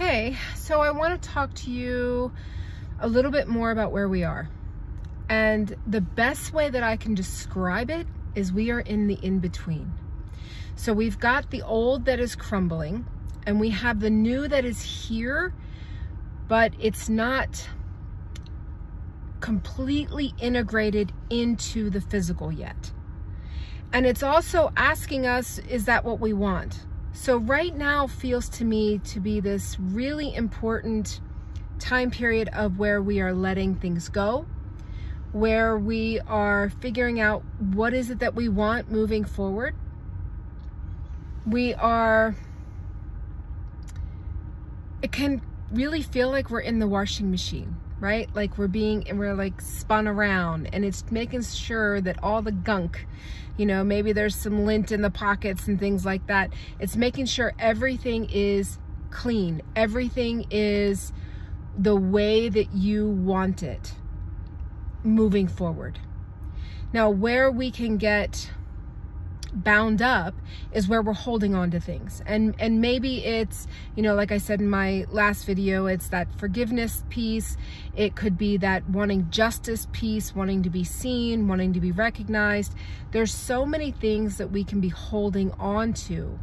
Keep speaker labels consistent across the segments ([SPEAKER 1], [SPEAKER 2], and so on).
[SPEAKER 1] Hey, so I want to talk to you a little bit more about where we are. And the best way that I can describe it is we are in the in-between. So we've got the old that is crumbling, and we have the new that is here, but it's not completely integrated into the physical yet. And it's also asking us, is that what we want? So right now feels to me to be this really important time period of where we are letting things go, where we are figuring out what is it that we want moving forward. It can really feel like we're in the washing machine, right? Like we're like spun around, and it's making sure that all the gunk, maybe there's some lint in the pockets and things like that. It's making sure everything is clean. Everything is the way that you want it moving forward. Now, where we can get bound up is where we're holding on to things. And maybe it's, like I said in my last video, it's that forgiveness piece. It could be that wanting justice piece, wanting to be seen, wanting to be recognized. There's so many things that we can be holding on to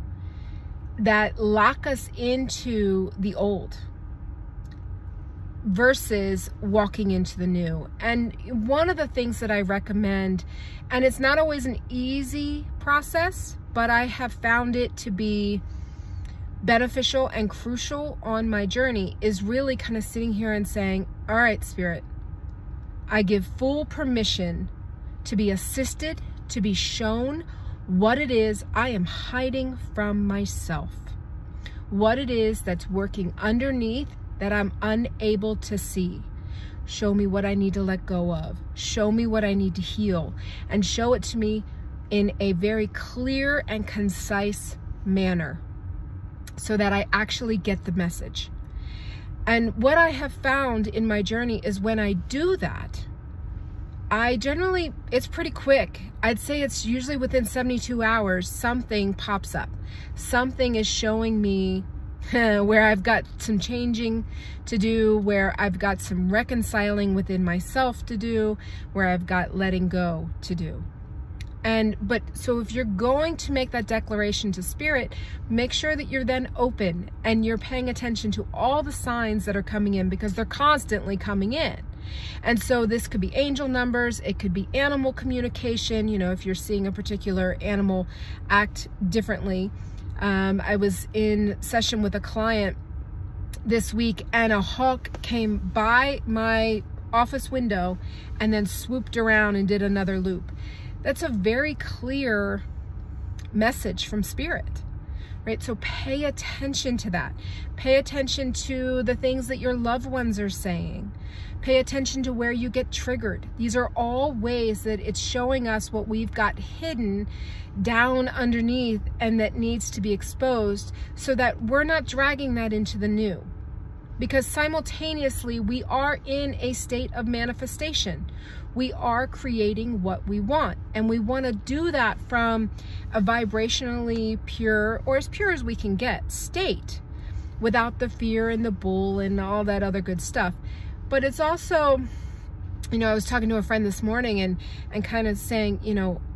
[SPEAKER 1] that lock us into the old versus walking into the new. And one of the things that I recommend, and it's not always an easy process, but I have found it to be beneficial and crucial on my journey, is really kind of sitting here and saying, all right, Spirit, I give full permission to be assisted, to be shown what it is I am hiding from myself, what it is that's working underneath that I'm unable to see. Show me what I need to let go of. Show me what I need to heal, and show it to me in a very clear and concise manner so that I actually get the message. And what I have found in my journey is when I do that, it's pretty quick. I'd say it's usually within 72 hours, something pops up. Something is showing me where I've got some changing to do, where I've got some reconciling within myself to do, where I've got letting go to do. So if you're going to make that declaration to Spirit, make sure that you're then open and you're paying attention to all the signs that are coming in, because they're constantly coming in. And so this could be angel numbers, it could be animal communication, if you're seeing a particular animal act differently. I was in session with a client this week, and a hawk came by my office window and then swooped around and did another loop. That's a very clear message from Spirit, right? So pay attention to that. Pay attention to the things that your loved ones are saying. Pay attention to where you get triggered. These are all ways that it's showing us what we've got hidden down underneath and that needs to be exposed, so that we're not dragging that into the new. Because simultaneously, we are in a state of manifestation. We are creating what we want, and we want to do that from a vibrationally pure, or as pure as we can get, state, without the fear and the bull and all that other good stuff. But it's also, I was talking to a friend this morning and kind of saying,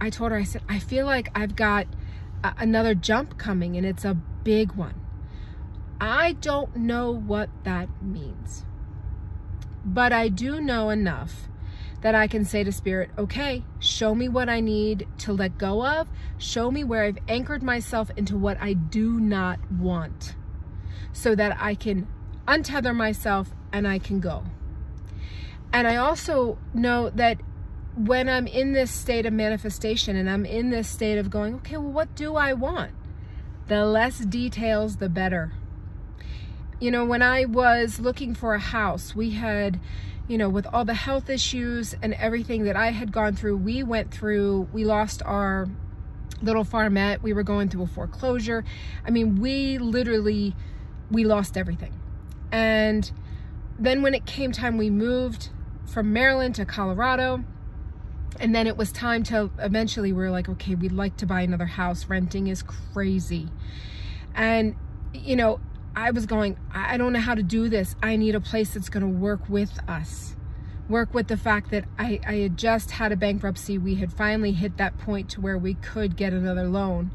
[SPEAKER 1] I told her, I said, I feel like I've got another jump coming, and it's a big one. I don't know what that means, but I do know enough that I can say to Spirit, okay, show me what I need to let go of. Show me where I've anchored myself into what I do not want, so that I can untether myself and I can go. And I also know that when I'm in this state of manifestation and I'm in this state of going, okay, well, what do I want? The less details, the better. When I was looking for a house, we had, with all the health issues and everything that I had gone through, we lost our little farmette. We were going through a foreclosure. I mean, we lost everything. And then when it came time, we moved from Maryland to Colorado. And then it was time to, eventually we were like, okay, we'd like to buy another house. Renting is crazy. And, I was going, I don't know how to do this. I need a place that's going to work with us. Work with the fact that I had just had a bankruptcy. We had finally hit that point to where we could get another loan.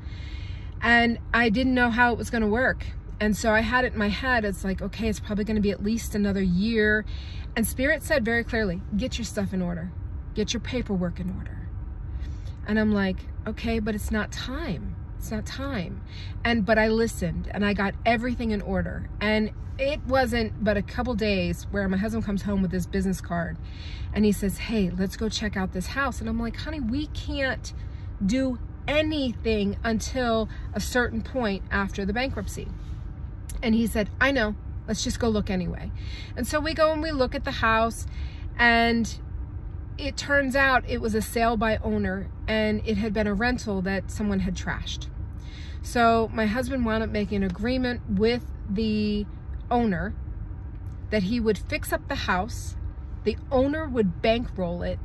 [SPEAKER 1] And I didn't know how it was going to work. And so I had it in my head. It's like, okay, it's probably going to be at least another year. And Spirit said very clearly, get your stuff in order. Get your paperwork in order. And I'm like, okay, but it's not time. It's not time. But I listened and I got everything in order. And it wasn't but a couple days where my husband comes home with this business card and he says, hey, let's go check out this house. And I'm like, honey, we can't do anything until a certain point after the bankruptcy. And he said, I know, let's just go look anyway. And so we go and we look at the house, and it turns out it was a sale by owner, and it had been a rental that someone had trashed. So my husband wound up making an agreement with the owner that he would fix up the house, the owner would bankroll it,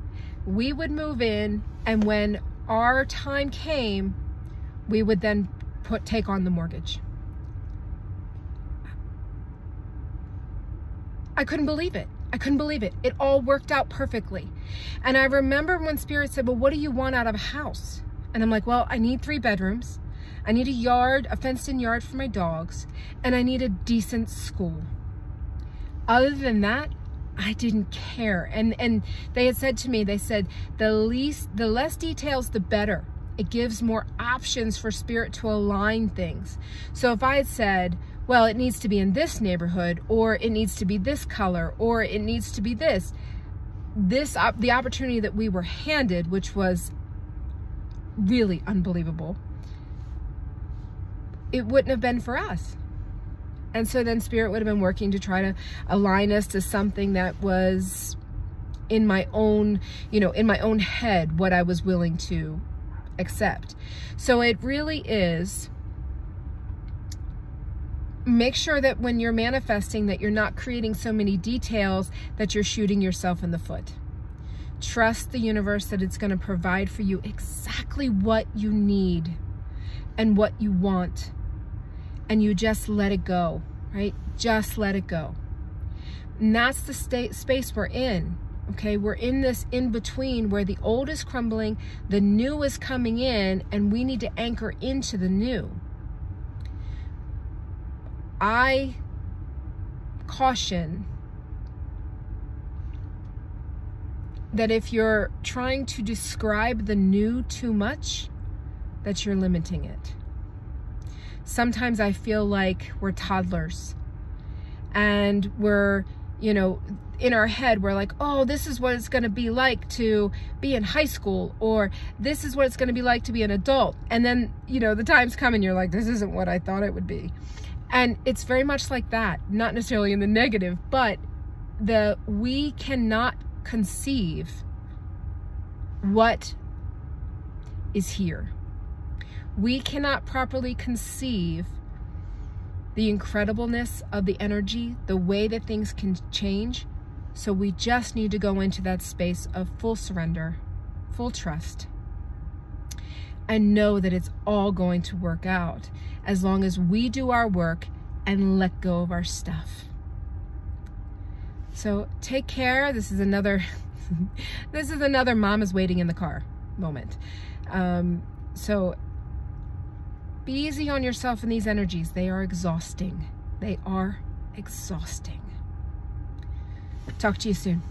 [SPEAKER 1] we would move in, and when our time came, we would then take on the mortgage. I couldn't believe it. I couldn't believe it. It all worked out perfectly. And I remember when Spirit said, well, what do you want out of a house? And I'm like, well, I need 3 bedrooms. I need a yard, a fenced-in yard for my dogs, and I need a decent school. Other than that, I didn't care. And they had said to me, they said, the less details, the better. It gives more options for Spirit to align things. So if I had said, well, it needs to be in this neighborhood, or it needs to be this color, or it needs to be this, the opportunity that we were handed, which was really unbelievable, it wouldn't have been for us. And so then Spirit would have been working to try to align us to something that was in my own, in my own head, what I was willing to accept. So it really is, make sure that when you're manifesting that you're not creating so many details that you're shooting yourself in the foot. Trust the universe that it's going to provide for you exactly what you need and what you want. And you just let it go, right? Just let it go. And that's the space we're in, okay? We're in this in-between where the old is crumbling, the new is coming in, and we need to anchor into the new. I caution that if you're trying to describe the new too much, that you're limiting it. Sometimes I feel like we're toddlers and we're, in our head, we're like, oh, this is what it's going to be like to be in high school, or this is what it's going to be like to be an adult. And then, the times come and you're like, this isn't what I thought it would be. And it's very much like that, not necessarily in the negative, but we cannot conceive what is here. We cannot properly conceive the incredibleness of the energy, the way that things can change. So we just need to go into that space of full surrender, full trust, and know that it's all going to work out as long as we do our work and let go of our stuff. So take care. This is another mom is waiting in the car moment. So be easy on yourself in these energies. They are exhausting. They are exhausting. Talk to you soon.